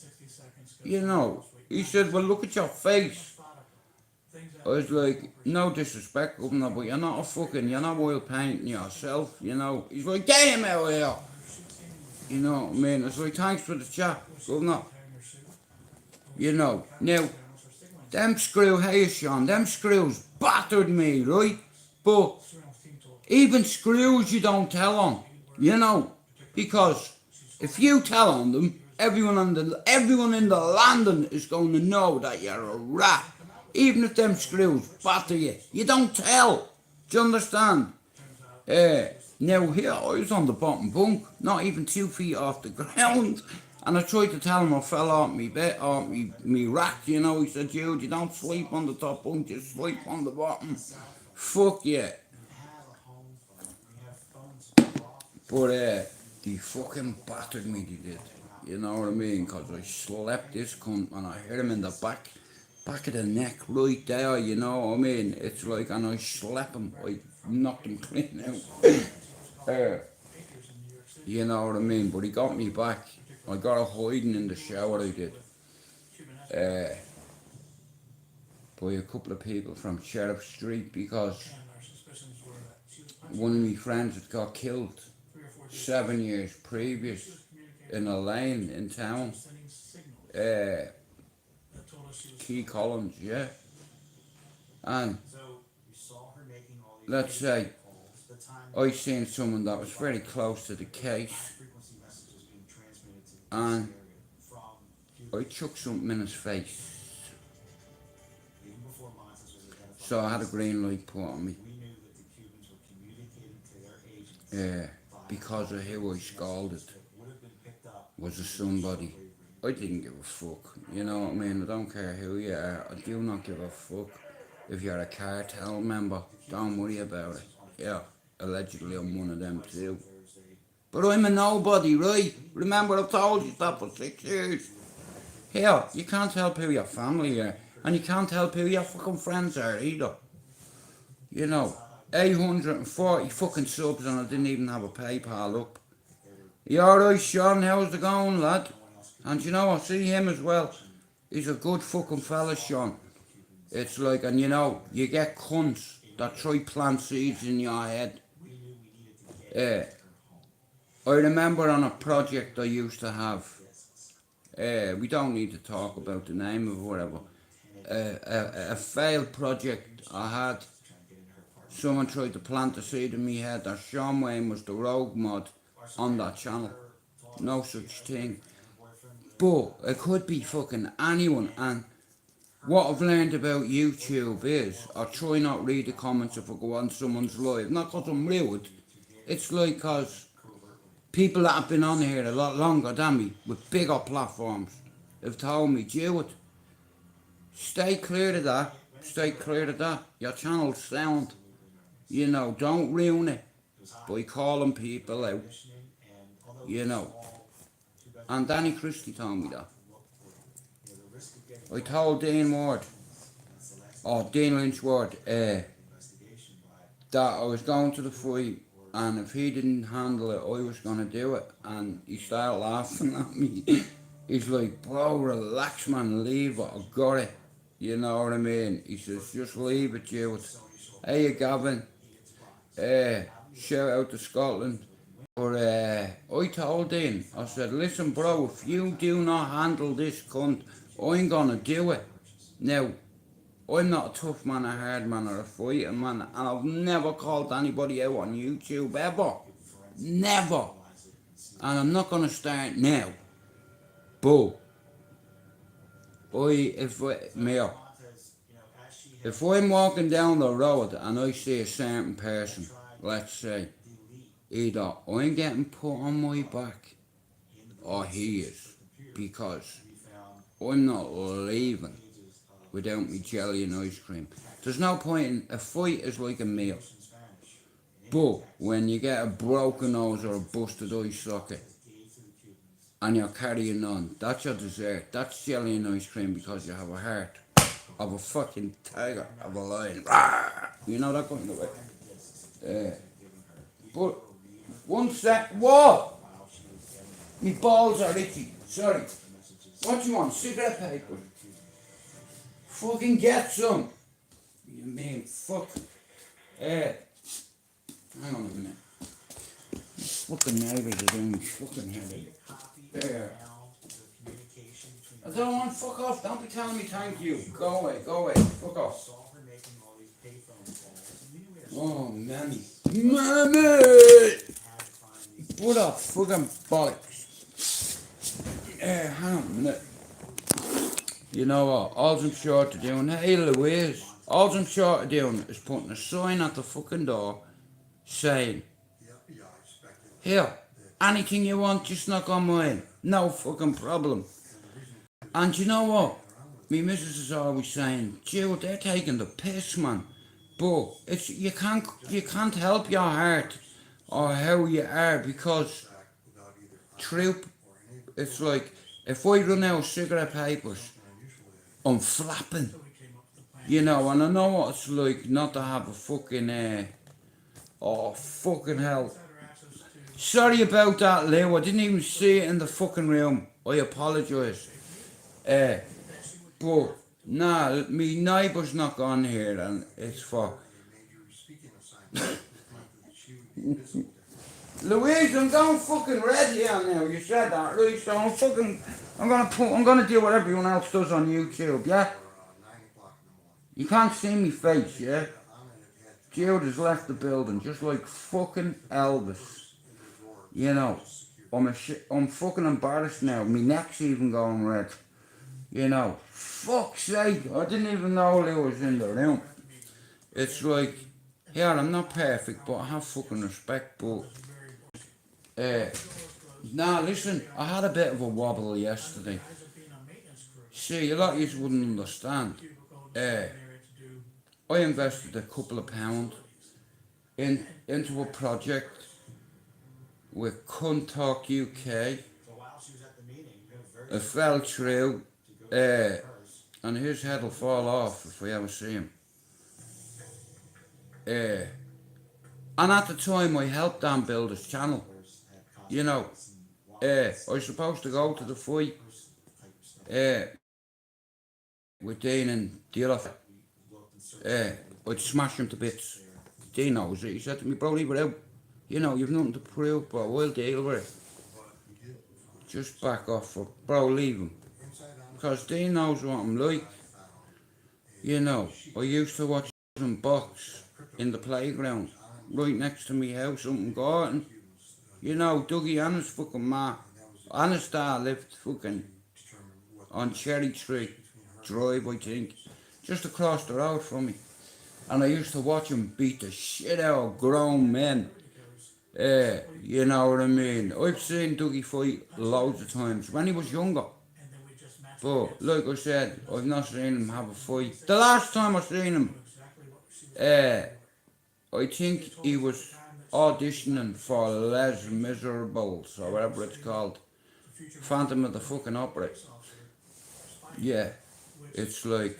You know. He said, well, look at your face. I was like, no disrespect, Governor, but you're not oil painting yourself, you know. He's like, get him out of here. You know what I mean? I was like, thanks for the chat, Governor. You know, now, them Sean, them screws battered me, right? But even screws you don't tell on, you know, because if you tell on them, everyone in the landing is going to know that you're a rat. Even if them screws batter you, you don't tell. Do you understand? Now here I was on the bottom bunk, not even 2 feet off the ground, and I tried to tell him I fell off me bed, off me rack, you know. He said, Jude, you don't sleep on the top bunk, you sleep on the bottom. Fuck yeah. But they fucking battered me, they did. You know what I mean? Because I slept this cunt and I hit him in the back of the neck right there, you know what I mean? It's like, and I slap him, I knocked him clean out. You know what I mean? But he got me back. I got a hiding in the shower, I did. By a couple of people from Sheriff Street because one of my friends had got killed 7 years previous in a lane in town. Key Collins, yeah. And let's say I seen someone that was very close to the case and I chucked something in his face. So I had a green light put on me. Because of who I scalded was a somebody. I didn't give a fuck, you know what I mean? I don't care who you are, I do not give a fuck. If you're a cartel member, don't worry about it. Yeah, allegedly I'm one of them too. But I'm a nobody, right? Remember I've told you that for 6 years. Here, you can't help who your family are, and you can't help who your fucking friends are either. You know, 840 fucking subs and I didn't even have a PayPal up. You alright, Sean? How's it going, lad? And you know, I see him as well. He's a good fucking fella, Sean. It's like, and you know, you get cunts that try plant seeds in your head. I remember on a project I used to have, we don't need to talk about the name of whatever, a failed project I had. Someone tried to plant a seed in my head that Sean Wayne was the rogue mod on that channel. No such thing. But it could be fucking anyone, and what I've learned about YouTube is I try not read the comments if I go on someone's live. Not because I'm rude, it's like because people that have been on here a lot longer than me with bigger platforms have told me, Jude, stay clear of that, your channel's sound. You know, don't ruin it by calling people out, you know. And Danny Christie told me that. I told Dean Lynch Ward, that I was going to the fight, and if he didn't handle it, I was going to do it. And he started laughing at me. He's like, bro, relax, man, leave it, I got it. You know what I mean? He says, just leave it, Jude. Hey Gavin, shout out to Scotland. But I told him, I said, listen bro, if you do not handle this cunt, I'm gonna do it. Now, I'm not a tough man, a hard man, or a fighting man, and I've never called anybody out on YouTube ever. Never. And I'm not gonna start now. But if I'm walking down the road and I see a certain person, let's say, either I'm getting put on my back or he is, because I'm not leaving without me jelly and ice cream. There's no point in a fight is like a meal. But when you get a broken nose or a busted eye socket and you're carrying on, that's your dessert. That's jelly and ice cream because you have a heart of a fucking tiger, of a lion. You know that kind of way. But one sec. Whoa! My balls are itchy. Sorry. What do you want? Cigarette paper? Fucking get some. You mean fuck? Hang on a minute. These fucking neighbours are doing me fucking headache. There. I don't want fuck off. Don't be telling me thank you. Go away. Fuck off. Oh, mammy. Mammy! What a fucking bollocks. Hang on a minute. You know what? All I'm short of doing, hey Louise, all I'm short of doing is putting a sign at the fucking door saying, here, anything you want, just knock on mine. No fucking problem. And you know what? Me missus is always saying, Jude, they're taking the piss, man. But it's you can't help your heart or how you are, because troop, it's like if I run out of cigarette papers, I'm flapping. You know, and I know what it's like not to have a fucking oh fucking hell. Sorry about that, Lou. I didn't even see it in the fucking room. I apologise. But nah, me neighbour's not gone here, and it's for Louise. I'm going fucking red here now. You said that, right? So I'm gonna do what everyone else does on YouTube, yeah. You can't see me face, yeah. Jude has left the building just like fucking Elvis. You know, I'm fucking embarrassed now. My neck's even going red. You know, fuck's sake, I didn't even know Lou was in the room. It's like, yeah, I'm not perfect, but I have fucking respect, but nah, listen, I had a bit of a wobble yesterday. See, a lot of you wouldn't understand. I invested a couple of pounds into a project with Cunt Talk UK. It fell through, and his head will fall off if I ever see him. And at the time I helped Dan build his channel. You know, I was supposed to go to the fight with Dean and the other. I'd smash him to bits. Dean knows it. He said to me, bro, leave it out. You know, you've nothing to prove, bro. We'll deal with it. Just back off, bro, leave him. Because Dean knows what I'm like. You know, I used to watch him box in the playground, right next to me house up in Gorton. You know, Dougie Anna's fucking ma. Anna's dad lived fucking on Cherry Street Drive, I think, just across the road from me. And I used to watch him beat the shit out of grown men. You know what I mean? I've seen Dougie fight loads of times when he was younger. But like I said, I've not seen him have a fight. The last time I seen him, I think he was auditioning for Les Miserables or whatever it's called. Phantom of the fucking Opera. Yeah, it's like,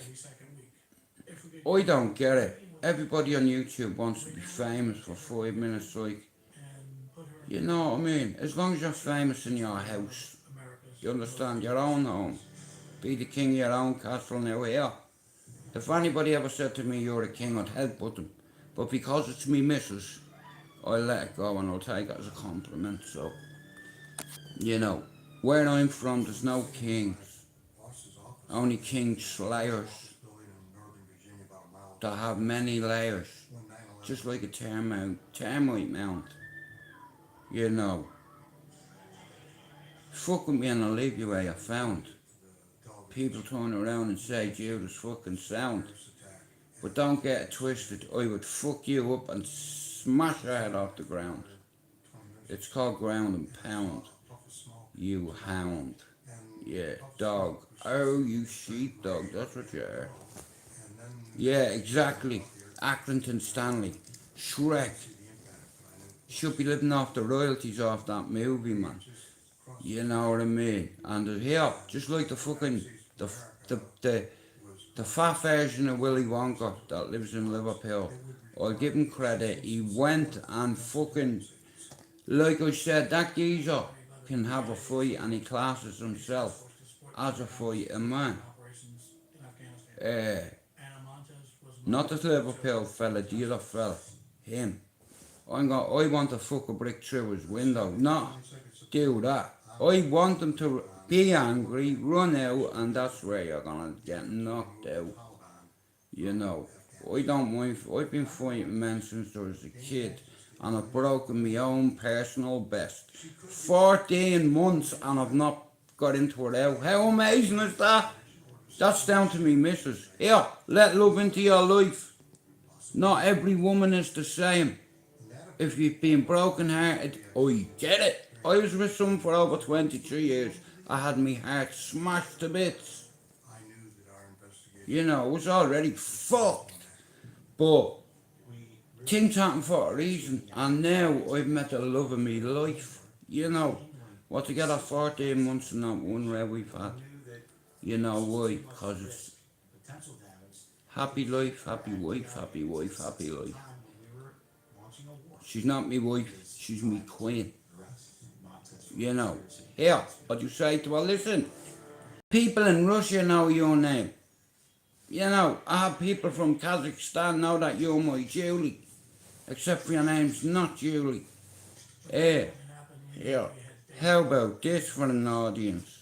I don't get it. Everybody on YouTube wants to be famous for 5 minutes, like, you know what I mean? As long as you're famous in your house, you understand, your own home. Be the king of your own castle now here. If anybody ever said to me you're a king, I'd headbutt them. But because it's me missus, I'll let it go and I'll take it as a compliment. So, you know, where I'm from, there's no kings. Boss's office. Only king slayers Office building in Northern Virginia, about a mile. that have many layers. When 9/11 Just like a termite mount. You know. Fuck with me and I'll leave you where you found. the television People turn around and say Judas fucking sound. terrorist attack. But don't get it twisted. I would fuck you up and smash your head off the ground. 20 minutes. It's called ground and pound. Puff of smoke. You hound. And Yeah, puff of dog. smoke was- Oh, you sheepdog. That's what you are. And then Yeah, exactly. Accrington Stanley. Shrek. see the impact. I knew Should be living off the royalties off that movie, man. just across You know what I mean? And here, just like the fucking the the fat version of Willy Wonka that lives in Liverpool. I'll give him credit. He went and fucking, like I said, that geezer can have a fight and he classes himself as a fighting man. Not the Liverpool fella, the other fella, him. I want to fuck a brick through his window, not do that. I want him to be angry, run out, and that's where you're gonna get knocked out. You know, I don't mind. I've been fighting men since I was a kid, and I've broken my own personal best. 14 months, and I've not got into it out. How amazing is that? That's down to me, missus. Here, let love into your life. Not every woman is the same. If you've been broken hearted, I get it. I was with someone for over 23 years. I had my heart smashed to bits. I knew that our investigation. You know, it was already fucked. But things happen for a reason. And now I've met the love of my life. You know, what together 14 months and not one where we've had. You know why? Because it's happy life, happy wife, happy wife, happy life. She's not me wife, she's me queen. You know. Here, what you say to her, listen, people in Russia know your name. You know, I have people from Kazakhstan know that you're my Julie. Except for your name's not Julie. Here, how about this for an audience?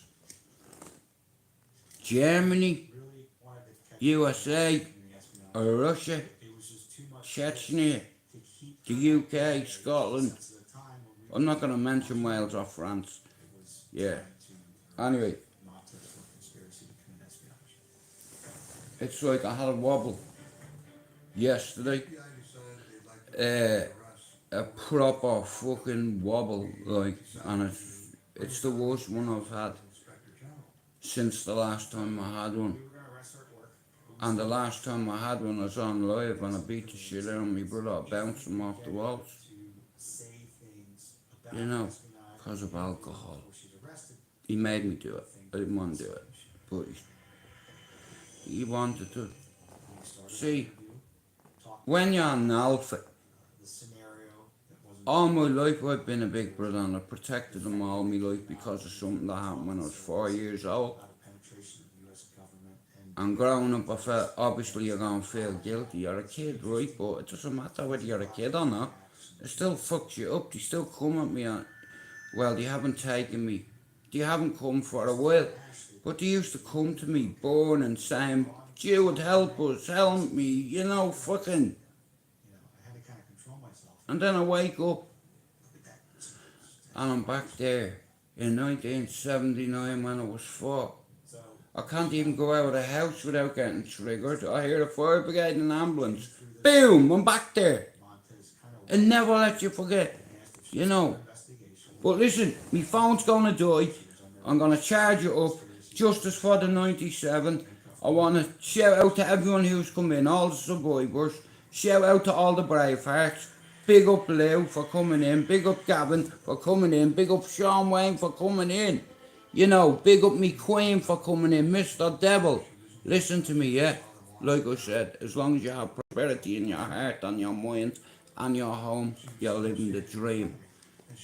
Germany, USA, Russia, Chechnya, the UK, Scotland. I'm not going to mention Wales or France. Yeah. Anyway, it's like I had a wobble yesterday. A proper fucking wobble, like, and it's the worst one I've had since the last time I had one. And the last time I had one I was on live and I beat the shit out of my brother, I bounced him off the walls. You know, because of alcohol. He made me do it. I didn't want to do it. But he wanted to. See, when you're an alpha, all my life I've been a big brother and I've protected them all my life because of something that happened when I was 4 years old. And growing up I felt, obviously you're going to feel guilty, you're a kid, right? But it doesn't matter whether you're a kid or not. It still fucks you up, they still come at me and, well, they haven't taken me. They haven't come for a while. But they used to come to me born and saying, Jude, help us, help me, you know, fucking. And then I wake up and I'm back there in 1979 when I was 4. I can't even go out of the house without getting triggered. I hear the fire brigade and ambulance. Boom, I'm back there. And never let you forget, you know. But listen, my phone's gonna die. I'm gonna charge it up. Justice for the 97. I wanna shout out to everyone who's come in, all the survivors. Shout out to all the Bravehearts. Big up Lou for coming in. Big up Gavin for coming in. Big up Sean Wayne for coming in. You know, big up me Queen for coming in. Mr. Devil, listen to me, yeah? Like I said, as long as you have prosperity in your heart and your mind and your home, you're living the dream.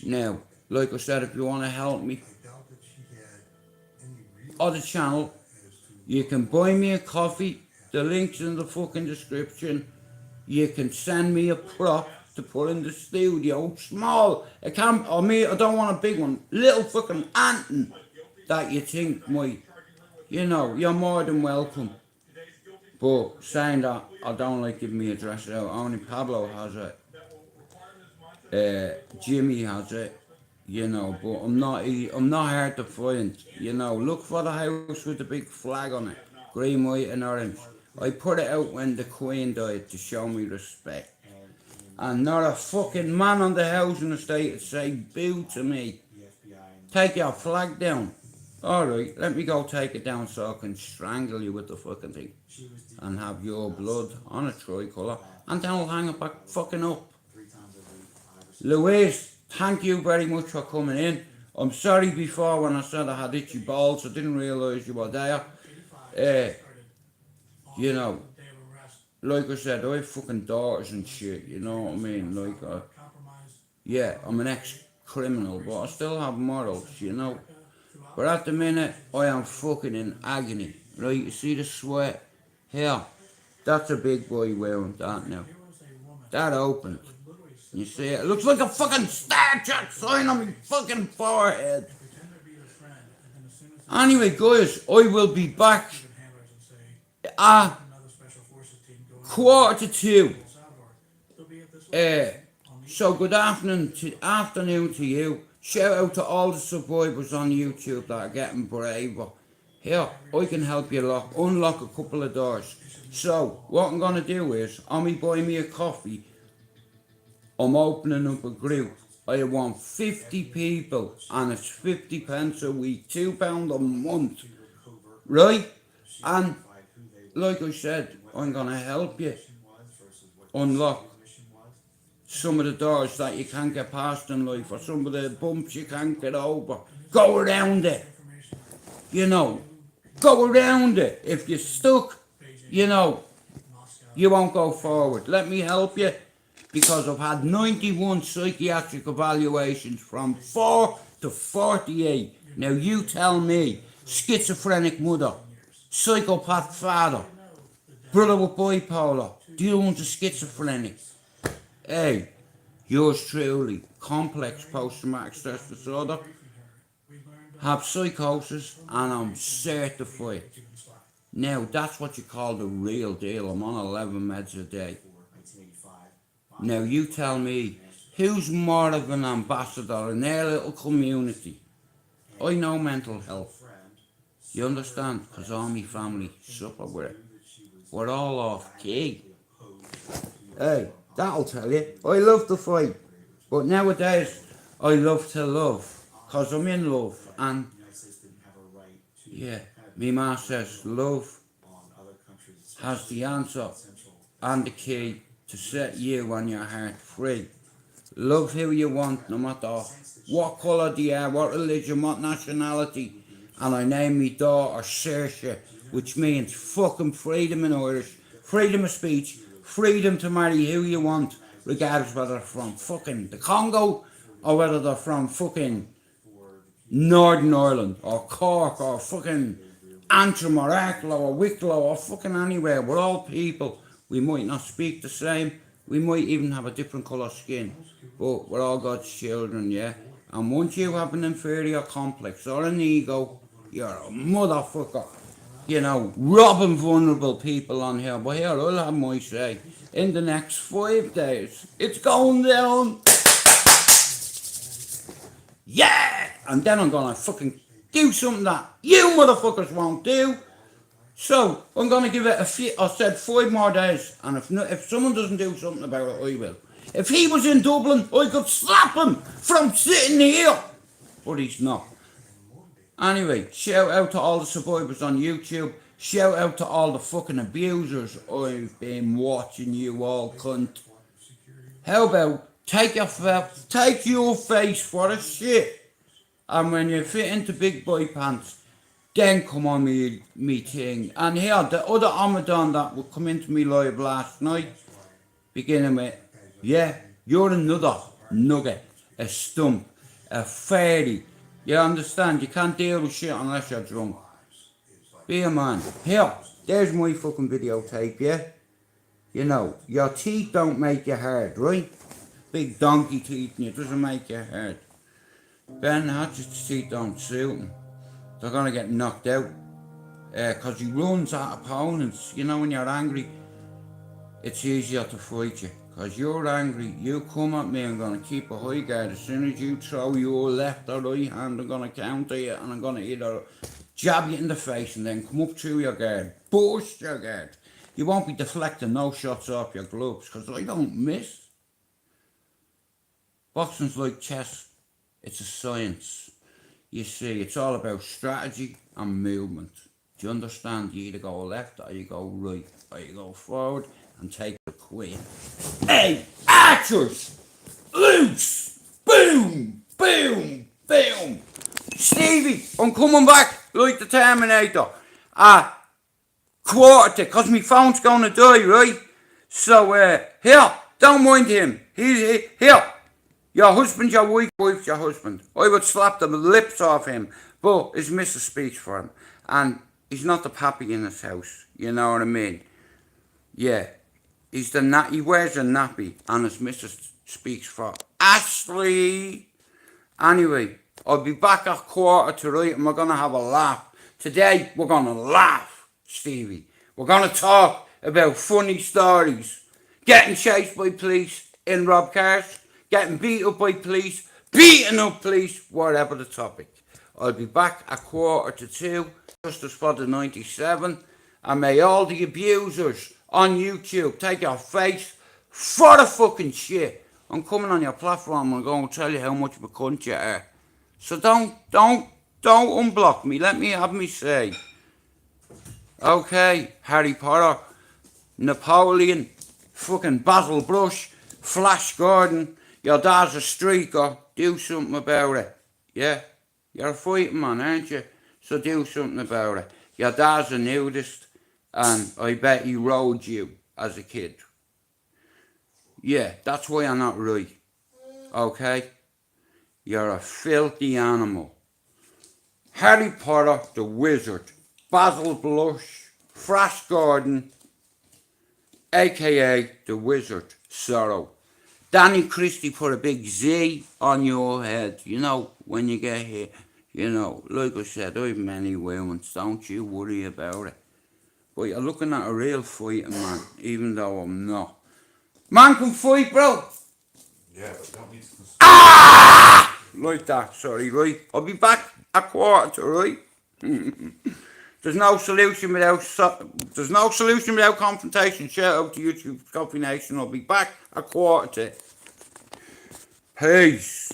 Now, like I said, if you want to help me, or the channel, you can buy me a coffee The link's in the fucking description. You can send me a prop to put in the studio. Small. I can't, or me, I don't want a big one. Little fucking Anton that you think might, you know, you're more than welcome. But saying that, I don't like giving me address out. Only Pablo has it. Jimmy has it. You know, but I'm not hard to find. You know, look for the house with the big flag on it. Green, white and orange. I put it out when the Queen died to show me respect. And not a fucking man on the housing estate would say boo to me. Take your flag down. Alright, let me go take it down so I can strangle you with the fucking thing. And have your blood on a tricolour. And then I'll hang it back fucking up. Louise, thank you very much for coming in. I'm sorry before when I said I had itchy balls. I didn't realise you were there. You know, like I said, I have fucking daughters and shit, you know what I mean? Like, yeah, I'm an ex-criminal, but I still have morals, you know? But at the minute, I am fucking in agony, right? You see the sweat? Here, that's a big boy wearing that now. That opened. You see it? It looks like a fucking Star Trek sign on my fucking forehead. Anyway, guys, I will be back at 1:45. So good afternoon to you. Shout out to all the survivors on YouTube that are getting braver. Here, I can help you unlock a couple of doors. So, what I'm going to do is, on me buy me a coffee, I'm opening up a group. I want 50 people, and it's 50 pence a week, £2 a month, right? And, like I said, I'm going to help you unlock some of the doors that you can't get past in life, or some of the bumps you can't get over. Go around it. You know, go around it. If you're stuck, you know, you won't go forward. Let me help you, because I've had 91 psychiatric evaluations from 4 to 48. Now you tell me, schizophrenic mother, psychopath father, brother with bipolar, dealer with a schizophrenic. Hey, yours truly, complex post-traumatic stress disorder, have psychosis, and I'm certified. Now, that's what you call the real deal. I'm on 11 meds a day. Now, you tell me, who's more of an ambassador in their little community? I know mental health. You understand? Because all my family suffer with it. We're all off key. Hey, that'll tell you. I love to fight. But nowadays, I love to love. Because I'm in love. And, yeah, my ma says love has the answer and the key to set you and your heart free. Love who you want, no matter what colour they are, what religion, what nationality. And I name me daughter Saoirse, which means fucking freedom in Irish, freedom of speech, freedom to marry who you want, regardless whether they're from fucking the Congo or whether they're from fucking Northern Ireland or Cork or fucking Antrim or Arklow or Wicklow or fucking anywhere. We're all people. We might not speak the same. We might even have a different colour skin. But we're all God's children, yeah? And once you have an inferior complex or an ego, you're a motherfucker. You know, robbing vulnerable people on here. But here, I'll have my say. In the next 5 days, it's going down. Yeah! And then I'm gonna fucking do something that you motherfuckers won't do. So, I'm gonna give it I said 5 more days. And if someone doesn't do something about it, I will. If he was in Dublin, I could slap him from sitting here. But he's not. Anyway, shout out to all the survivors on YouTube. Shout out to all the fucking abusers. I've been watching you all, cunt. How about take your face for a shit. And when you fit into big boy pants, then come on me thing. And here, the other Ramadan that would come into me live last night, beginning with, yeah, you're another nugget, a stump, a fairy. You understand? You can't deal with shit unless you're drunk. Be a man. Here, there's my fucking videotape, yeah? You know, your teeth don't make you hard, right? Big donkey teeth and it doesn't make you hard. Ben Hatcher's teeth don't suit him. They're gonna get knocked out. Cause he runs at opponents. You know, when you're angry, it's easier to fight you. Cause you're angry, you come at me, I'm gonna keep a high guard. As soon as you throw your left or right hand, I'm gonna counter you and I'm gonna either jab you in the face and then come up through your guard, burst your guard. You won't be deflecting no shots off your gloves, cause I don't miss. Boxing's like chess, it's a science. You see, it's all about strategy and movement. Do you understand? You either go left or you go right, or you go forward and take the queen. Hey, archers! Loose! Boom! Boom! Boom! Stevie, I'm coming back like the Terminator. Quarter to, cause my phone's gonna die, right? So, here, don't mind him. He's here. Your husband's your wife, wife's your husband. I would slap the lips off him, but his missus speaks for him. And he's not the pappy in his house, you know what I mean? Yeah, he wears a nappy and his missus speaks for Ashley. Anyway, I'll be back at 2:45 and we're going to have a laugh. Today, we're going to laugh, Stevie. We're going to talk about funny stories. Getting chased by police in rob cars, getting beat up by police, beating up police, whatever the topic. I'll be back at 2:45, Justice for the 97, and may all the abusers on YouTube take your face for the fucking shit. I'm coming on your platform and I'm going to tell you how much of a cunt you are. So don't unblock me, let me have me say. Okay, Harry Potter, Napoleon, fucking Basil Brush, Flash Gordon, your dad's a streaker, do something about it. Yeah? You're a fighting man, aren't you? So do something about it. Your dad's a nudist, and I bet he rode you as a kid. Yeah, that's why you're not right. Okay? You're a filthy animal. Harry Potter, the wizard, Basil Blush, Flash Gordon, aka the wizard, Sorrow. Danny Christie put a big Z on your head, you know, when you get here. You know, like I said, I've many wounds, don't you worry about it. But you're looking at a real fighting man, even though I'm not. Man can fight, bro! Yeah, but don't need to. Like that, sorry, right? I'll be back at 2:45, right? There's no solution without confrontation. Shout out to YouTube Coffee Nation. I'll be back at 2:45. Peace.